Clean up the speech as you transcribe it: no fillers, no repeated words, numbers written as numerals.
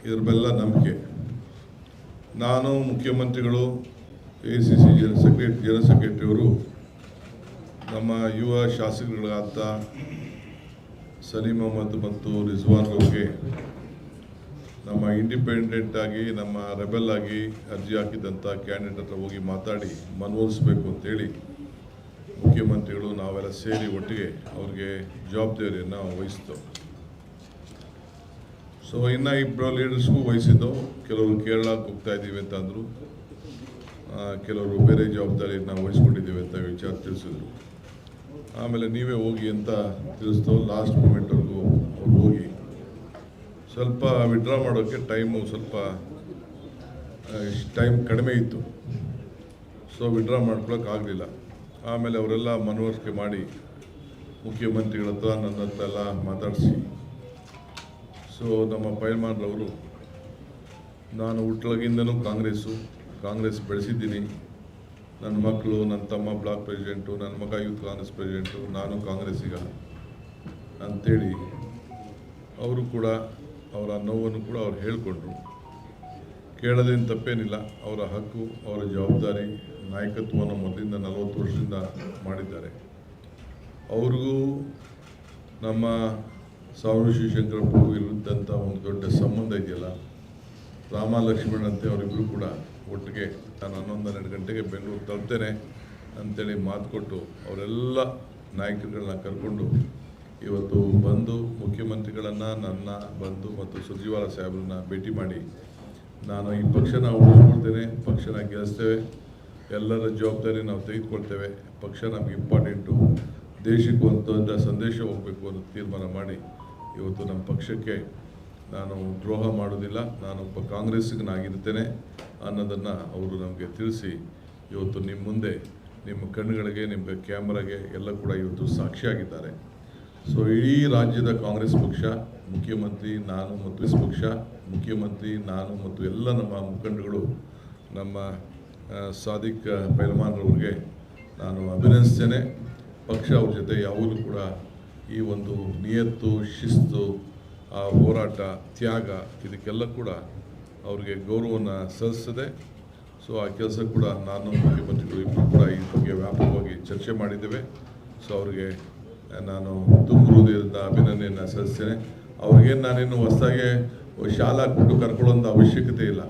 ಇದ್ರ ಬೆಲ್ಲ ನಂಬಿಕೆ. ನಾನು ಮುಖ್ಯಮಂತ್ರಿಗಳು ACC ಜನರಲ್ ಸೆಕ್ರೆಟರಿಯವರು ನಮ್ಮ ಯುವ ಶಾಸಕರುಗಳಾದ ಸಲೀಂ ಅಹಮದ್ ಮತ್ತು ರಿಜ್ವಾನ್ ಅವ್ರಿಗೆ ನಮ್ಮ ಇಂಡಿಪೆಂಡೆಂಟ್ ಆಗಿ ನಮ್ಮ ರೆಬೆಲ್ ಆಗಿ ಅರ್ಜಿ ಹಾಕಿದಂಥ ಕ್ಯಾಂಡಿಡೇಟ್ ಹತ್ರ ಹೋಗಿ ಮಾತಾಡಿ ಮನವೊಲಿಸಬೇಕು ಅಂತೇಳಿ ಮುಖ್ಯಮಂತ್ರಿಗಳು ನಾವೆಲ್ಲ ಸೇರಿ ಒಟ್ಟಿಗೆ ಅವ್ರಿಗೆ ಜವಾಬ್ದಾರಿಯನ್ನು ವಹಿಸಿದ್ದು. ಸೊ ಇನ್ನು ಇಬ್ಬರು ಲೀಡರ್ಸ್ಗೂ ವಹಿಸಿದ್ದು. ಕೆಲವರು ಕೇರಳಕ್ಕೆ ಹೋಗ್ತಾ ಇದ್ದೀವಿ ಅಂತ ಅಂದರು, ಕೆಲವರು ಬೇರೆ ಜವಾಬ್ದಾರಿಯನ್ನು ವಹಿಸ್ಕೊಂಡಿದ್ದೀವಿ ಅಂತ ವಿಚಾರ ತಿಳಿಸಿದ್ರು. ಆಮೇಲೆ ನೀವೇ ಹೋಗಿ ಅಂತ ತಿಳಿಸ್ತು. ಲಾಸ್ಟ್ ಮೂಮೆಂಟ್ವರೆಗೂ ಅವ್ರು ಹೋಗಿ ಸ್ವಲ್ಪ ವಿಡ್ರಾ ಮಾಡೋಕ್ಕೆ ಟೈಮ್ ಕಡಿಮೆ ಇತ್ತು. ಸೊ ವಿಡ್ರಾ ಮಾಡ್ಕೊಳ್ಳೋಕ್ಕಾಗಲಿಲ್ಲ. ಆಮೇಲೆ ಅವರೆಲ್ಲ ಮನವರಿಕೆ ಮಾಡಿ ಮುಖ್ಯಮಂತ್ರಿಗಳ ಹತ್ರ ನನ್ನ ಹತ್ರ ಎಲ್ಲ ಮಾತಾಡಿಸಿ, ಸೊ ನಮ್ಮ ಪೈಲ್ಮಾನ್ರವರು ನಾನು ಹುಟ್ಟಲಾಗಿಂದನೂ ಕಾಂಗ್ರೆಸ್ ಬೆಳೆಸಿದ್ದೀನಿ. ನನ್ನ ಮಕ್ಕಳು, ನನ್ನ ತಮ್ಮ ಬ್ಲಾಕ್ ಪ್ರೆಸಿಡೆಂಟು, ನನ್ನ ಮಗ ಯೂತ್ ಕಾಂಗ್ರೆಸ್ ಪ್ರೆಸಿಡೆಂಟು, ನಾನು ಕಾಂಗ್ರೆಸ್ಸಿಗ ಅಂಥೇಳಿ ಅವರು ಕೂಡ ಅವರ ನೋವನ್ನು ಕೂಡ ಅವ್ರು ಹೇಳಿಕೊಂಡ್ರು. ಕೇಳೋದೇನು ತಪ್ಪೇನಿಲ್ಲ, ಅವರ ಹಕ್ಕು, ಅವರ ಜವಾಬ್ದಾರಿ. ನಾಯಕತ್ವವನ್ನು ಮೊದಲಿಂದ 40 ವರ್ಷದಿಂದ ಮಾಡಿದ್ದಾರೆ. ಅವ್ರಿಗೂ ನಮ್ಮ ಸಾವೂರು ಶಿವಶಂಕರಪ್ಪು ಇರುವಂಥ ಒಂದು ದೊಡ್ಡ ಸಂಬಂಧ ಇದೆಯಲ್ಲ, ರಾಮ ಲಕ್ಷ್ಮಣಂತೆ ಅವರಿಬ್ಬರು ಕೂಡ ಒಟ್ಟಿಗೆ ನಾನು 11-12 ಗಂಟೆಗೆ ಬೆಂಗಳೂರು ತಲುಪ್ತೇನೆ ಅಂತೇಳಿ ಮಾತು ಕೊಟ್ಟು ಅವರೆಲ್ಲ ನಾಯಕರುಗಳನ್ನ ಕರ್ಕೊಂಡು ಇವತ್ತು ಬಂದು ಮುಖ್ಯಮಂತ್ರಿಗಳನ್ನು, ನನ್ನ ಬಂದು ಮತ್ತು ಸುರ್ಜಿವಾಲ ಸಾಹೇಬ್ರನ್ನ ಭೇಟಿ ಮಾಡಿ ನಾನು ಈ ಪಕ್ಷನ ಉಳಿಸ್ಕೊಳ್ತೇನೆ, ಪಕ್ಷನ ಗೆಲ್ಲಿಸ್ತೇವೆ, ಎಲ್ಲರ ಜವಾಬ್ದಾರಿ ನಾವು ತೆಗೆದುಕೊಳ್ತೇವೆ, ಪಕ್ಷ ನಮಗೆ ಇಂಪಾರ್ಟೆಂಟು, ದೇಶಕ್ಕೆ ಒಂದು ದೊಡ್ಡ ಸಂದೇಶ ಹೋಗಬೇಕು ಅನ್ನೋ ತೀರ್ಮಾನ ಮಾಡಿ ಇವತ್ತು ನಮ್ಮ ಪಕ್ಷಕ್ಕೆ ನಾನು ದ್ರೋಹ ಮಾಡೋದಿಲ್ಲ, ನಾನೊಬ್ಬ ಕಾಂಗ್ರೆಸ್ಸಿಗನಾಗಿರ್ತೇನೆ ಅನ್ನೋದನ್ನು ಅವರು ನಮಗೆ ತಿಳಿಸಿ ಇವತ್ತು ನಿಮ್ಮ ಮುಂದೆ, ನಿಮ್ಮ ಕಣ್ಣುಗಳಿಗೆ, ನಿಮ್ಮ ಕ್ಯಾಮ್ರಾಗೆ ಎಲ್ಲ ಕೂಡ ಇವತ್ತು ಸಾಕ್ಷಿಯಾಗಿದ್ದಾರೆ. ಸೊ ಇಡೀ ರಾಜ್ಯದ ಕಾಂಗ್ರೆಸ್ ಪಕ್ಷ, ಮುಖ್ಯಮಂತ್ರಿ ನಾನು ಮತ್ತು ಪಕ್ಷ, ಮುಖ್ಯಮಂತ್ರಿ ನಾನು ಮತ್ತು ಎಲ್ಲ ನಮ್ಮ ಮುಖಂಡಗಳು, ನಮ್ಮ ಸಾದಿಕ್ ಪೈಲ್ಮಾನ್ರವ್ರಿಗೆ ನಾನು ಅಭಿನಂದಿಸ್ತೇನೆ. ಪಕ್ಷ ಅವ್ರ ಜೊತೆ ಯಾವಾಗಲೂ ಕೂಡ ಈ ಒಂದು ನಿಯತ್ತು, ಶಿಸ್ತು, ಆ ಹೋರಾಟ, ತ್ಯಾಗ ಇದಕ್ಕೆಲ್ಲ ಕೂಡ ಅವ್ರಿಗೆ ಗೌರವವನ್ನು ಸಲ್ಲಿಸ್ತದೆ. ಸೊ ಆ ಕೆಲಸ ಕೂಡ ನಾನು ಮುಖ್ಯಮಂತ್ರಿಗಳು ಇಬ್ಬರು ಕೂಡ ಈ ಬಗ್ಗೆ ವ್ಯಾಪಕವಾಗಿ ಚರ್ಚೆ ಮಾಡಿದ್ದೇವೆ. ಸೊ ಅವ್ರಿಗೆ ನಾನು ತುಂಬ ಹೃದಯದಿಂದ ಅಭಿನಂದನೆಯನ್ನು ಸಲ್ಲಿಸ್ತೇನೆ. ಅವ್ರಿಗೇನು ನಾನೇನು ಹೊಸದಾಗಿ ಶಾಲಾ ಹಾಕ್ಬಿಟ್ಟು ಕರ್ಕೊಳ್ಳೋಂಥ ಅವಶ್ಯಕತೆ ಇಲ್ಲ.